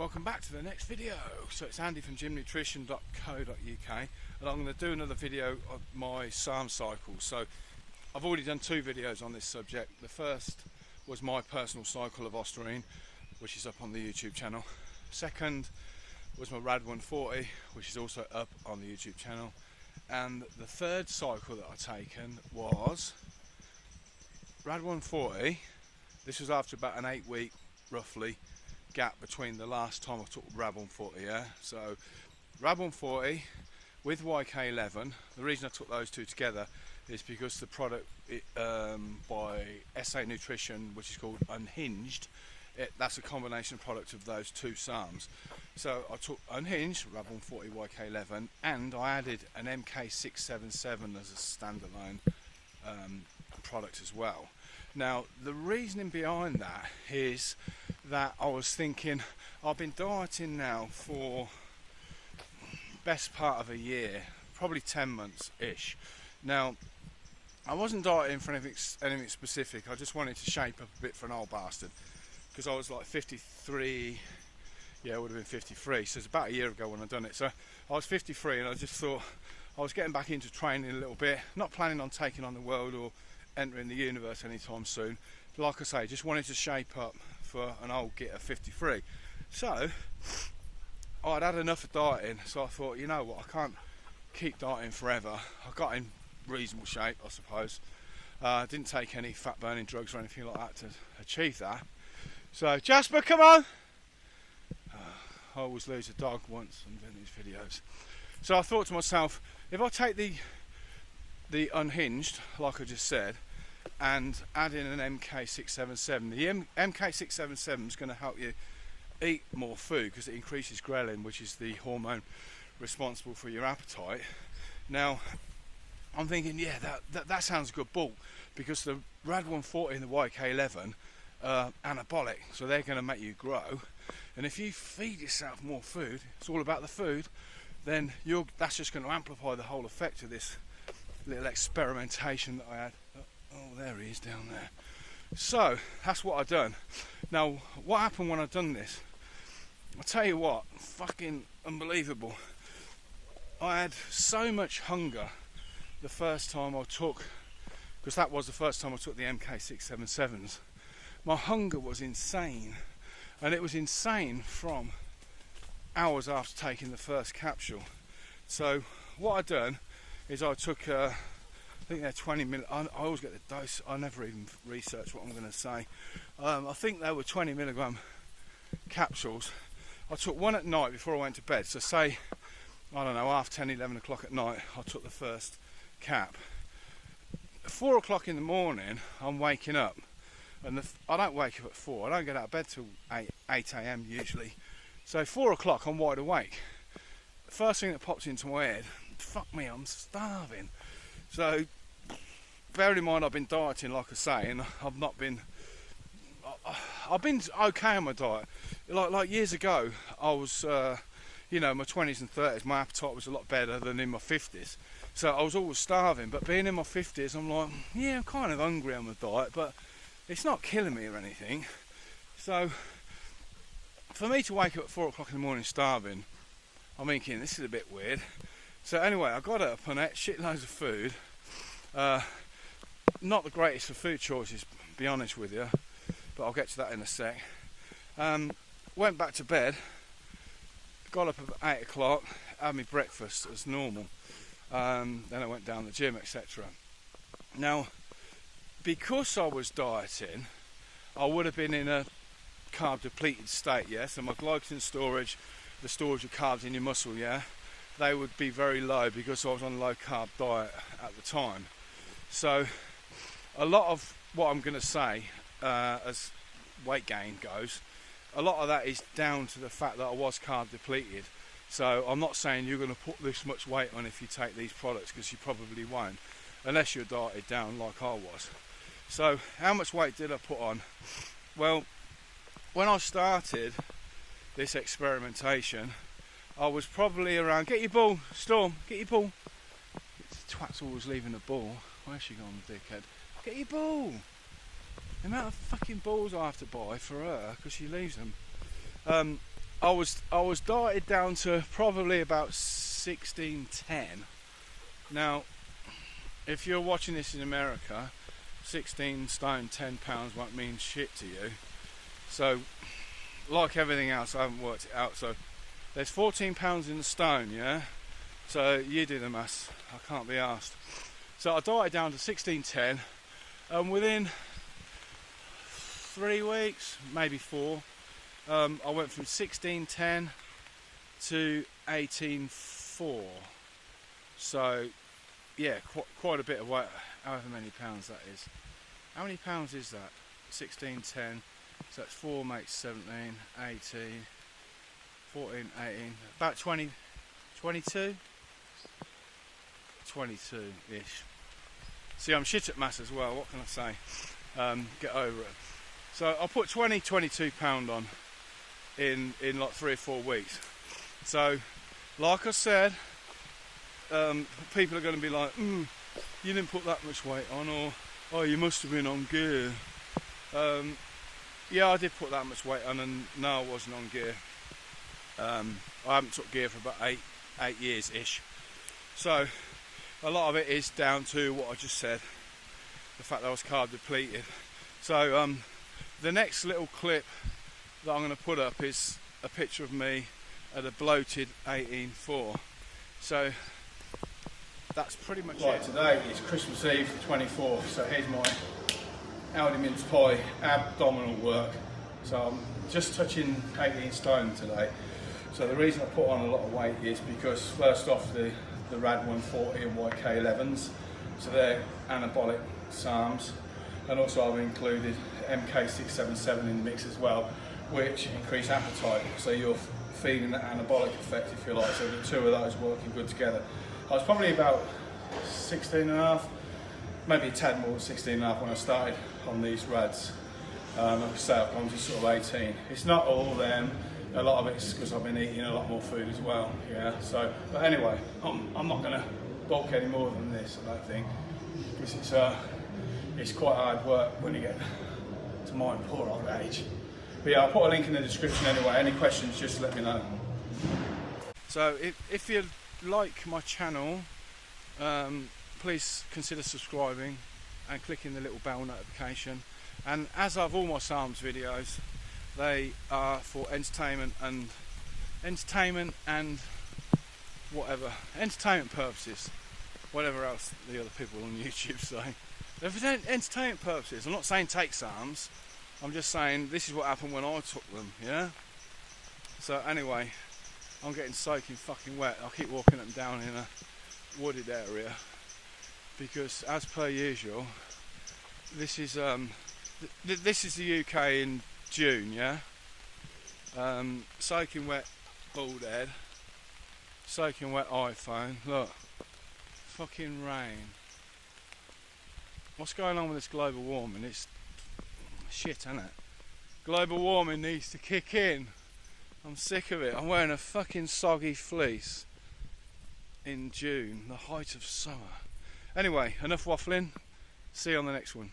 Welcome back to the next video. So it's Andy from gymnutrition.co.uk, and I'm going to do another video of my SARM cycle. So I've already done two videos on this subject. The first was my personal cycle of Ostarine, which is up on the YouTube channel. Second was my RAD140, which is also up on the YouTube channel. And the third cycle that I've taken was RAD140. This was after about an 8-week roughly gap between the last time I took RAD140, yeah? So RAD140 with YK11. The reason I took those two together is because the product by SA Nutrition, which is called Unhinged, that's a combination product of those two SARMs. So I took Unhinged, RAD140 YK11, and I added an MK677 as a standalone product as well. Now the reasoning behind that is that I was thinking, I've been dieting now for best part of a year, probably 10 months ish. Now I wasn't dieting for anything specific. I just wanted to shape up a bit for an old bastard, because I was like 53, yeah, it would have been 53, so it's about a year ago when I done it. So I was 53 and I just thought I was getting back into training a little bit, not planning on taking on the world or entering the universe anytime soon. Like I say, just wanted to shape up for an old git of 53. So I'd had enough of dieting, so I thought, you know what, I can't keep dieting forever. I got in reasonable shape, I suppose. Didn't take any fat burning drugs or anything like that to achieve that. So Jasper, come on! I always lose a dog once I'm doing these videos. So I thought to myself, if I take the Unhinged, like I just said, and add in an MK677, the MK677 is going to help you eat more food because it increases ghrelin, which is the hormone responsible for your appetite. Now I'm thinking, yeah, that sounds a good bulk, because the RAD140 and the YK11 are anabolic, so they're going to make you grow. And if you feed yourself more food, it's all about the food, then that's just going to amplify the whole effect of this little experimentation that I had. Oh, there he is down there. So that's what I've done. Now what happened when I've done this, I'll tell you what, fucking unbelievable. I had so much hunger the first time I took, because that was the first time I took the MK677s. My hunger was insane, and it was insane from hours after taking the first capsule. So what I done is I took I think they're 20 mil. I always get the dose. I never even research what I'm going to say. I think they were 20 milligram capsules. I took one at night before I went to bed. So say, I don't know, half 10, 11 o'clock at night, I took the first cap. At 4 o'clock in the morning, I'm waking up, and I don't wake up at 4. I don't get out of bed till 8 a.m. usually. So 4 o'clock, I'm wide awake. The first thing that pops into my head, fuck me, I'm starving. So bear in mind, I've been dieting, like I say, and I've been okay on my diet. Like years ago, I was, in my 20s and 30s, my appetite was a lot better than in my 50s. So I was always starving, but being in my 50s, I'm like, yeah, I'm kind of hungry on the diet, but it's not killing me or anything. So for me to wake up at 4 o'clock in the morning starving, I'm thinking, this is a bit weird. So anyway, I got up and ate shitloads of food. Not the greatest for food choices, to be honest with you, but I'll get to that in a sec. Went back to bed, got up at 8 o'clock, had my breakfast as normal. Then I went down the gym, etc. Now, because I was dieting, I would have been in a carb depleted state, yeah? So my glycogen storage, the storage of carbs in your muscle, yeah? They would be very low because I was on a low carb diet at the time. So a lot of what I'm going to say as weight gain goes, a lot of that is down to the fact that I was carb depleted. So I'm not saying you're going to put this much weight on if you take these products, because you probably won't, unless you're dieted down like I was. So how much weight did I put on? Well, when I started this experimentation, I was probably around, get your ball, Storm, get your ball. The twat's always leaving the ball. Where's she gone, dickhead? Get your ball. The amount of fucking balls I have to buy for her because she leaves them. I was dieted down to probably about 1610. Now, if you're watching this in America, 16 stone 10 pounds won't mean shit to you. So, like everything else, I haven't worked it out. So, there's 14 pounds in the stone, yeah. So you do the maths. I can't be arsed. So I dieted down to 1610, and within 3 weeks, maybe 4. I went from 1610 to 18.4. So, yeah, quite a bit of weight, however many pounds that is. How many pounds is that? 1610, so that's 4 makes 17, 18, 14, 18, about 20, 22? 22-ish. See, I'm shit at maths as well, what can I say? Get over it. So I put 22 pound on in like 3 or 4 weeks. So, like I said, people are going to be like, you didn't put that much weight on, or oh, you must have been on gear. Yeah, I did put that much weight on, and no, I wasn't on gear. I haven't took gear for about 8 years ish. So a lot of it is down to what I just said, the fact that I was carb depleted. So the next little clip that I'm going to put up is a picture of me at a bloated 18.4. So that's pretty much it. Today is Christmas Eve, the 24th. So here's my Aldi mince pie abdominal work. So I'm just touching 18 stone today. So the reason I put on a lot of weight is because first off the RAD140 YK11s, so they're anabolic SARMs, and also I've included MK677 in the mix as well, which increase appetite, so you're feeling that anabolic effect if you like, so the two of those working good together. I was probably about 16.5, maybe a tad more than 16.5 when I started on these RADs. Like I say, I've gone to sort of 18. It's not all them. A lot of it's because I've been eating a lot more food as well, yeah. So, but anyway, I'm not going to bulk any more than this, I don't think, because it's quite hard work when you get to my poor old age. But yeah, I'll put a link in the description anyway. Any questions, just let me know. So if you like my channel, please consider subscribing and clicking the little bell notification. And as of all my SARMs videos, they are for entertainment and whatever, entertainment purposes, whatever else the other people on YouTube say. They're for entertainment purposes. I'm not saying take SARMs, I'm just saying this is what happened when I took them, yeah? So anyway, I'm getting soaking fucking wet. I'll keep walking up and down in a wooded area because, as per usual, this is the UK in June, yeah? Soaking wet bald head, soaking wet iPhone, look, fucking rain. What's going on with this global warming? It's shit, isn't it? Global warming needs to kick in. I'm sick of it. I'm wearing a fucking soggy fleece in June, the height of summer. Anyway, enough waffling. See you on the next one.